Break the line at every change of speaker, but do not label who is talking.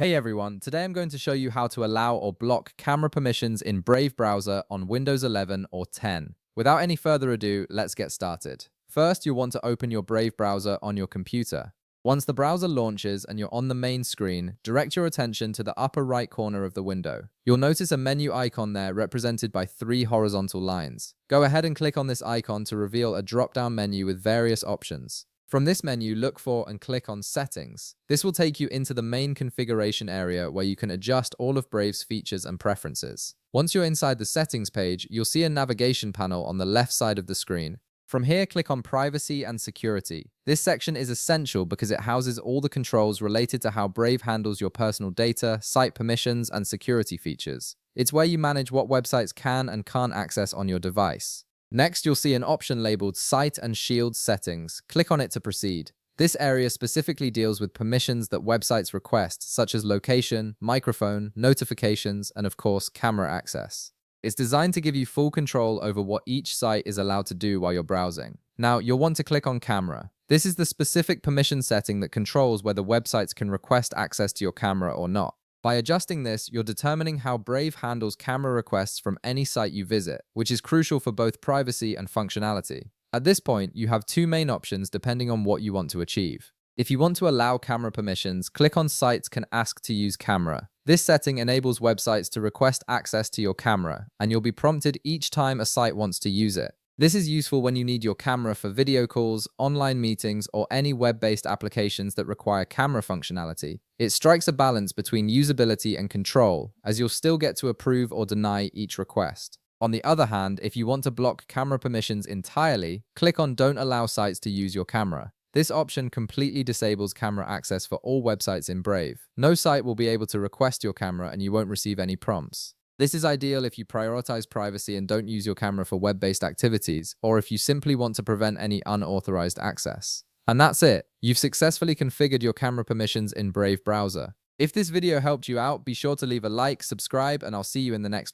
Hey everyone, today I'm going to show you how to allow or block camera permissions in Brave browser on Windows 11 or 10. Without any further ado, let's get started. First, you'll want to open your Brave browser on your computer. Once the browser launches and you're on the main screen, direct your attention to the upper right corner of the window. You'll notice a menu icon there represented by 3 horizontal lines. Go ahead and click on this icon to reveal a drop-down menu with various options. From this menu, look for and click on Settings. This will take you into the main configuration area where you can adjust all of Brave's features and preferences. Once you're inside the settings page, you'll see a navigation panel on the left side of the screen. From here, click on Privacy and Security. This section is essential because it houses all the controls related to how Brave handles your personal data, site permissions, and security features. It's where you manage what websites can and can't access on your device. Next, you'll see an option labeled Site and Shield Settings. Click on it to proceed. This area specifically deals with permissions that websites request, such as location, microphone, notifications, and of course, camera access. It's designed to give you full control over what each site is allowed to do while you're browsing. Now, you'll want to click on Camera. This is the specific permission setting that controls whether websites can request access to your camera or not. By adjusting this, you're determining how Brave handles camera requests from any site you visit, which is crucial for both privacy and functionality. At this point, you have 2 main options depending on what you want to achieve. If you want to allow camera permissions, click on Sites can ask to use camera. This setting enables websites to request access to your camera, and you'll be prompted each time a site wants to use it. This is useful when you need your camera for video calls, online meetings, or any web-based applications that require camera functionality. It strikes a balance between usability and control, as you'll still get to approve or deny each request. On the other hand, if you want to block camera permissions entirely, click on Don't allow sites to use your camera. This option completely disables camera access for all websites in Brave. No site will be able to request your camera and you won't receive any prompts. This is ideal if you prioritize privacy and don't use your camera for web-based activities, or if you simply want to prevent any unauthorized access. And that's it. You've successfully configured your camera permissions in Brave browser. If this video helped you out, be sure to leave a like, subscribe, and I'll see you in the next one.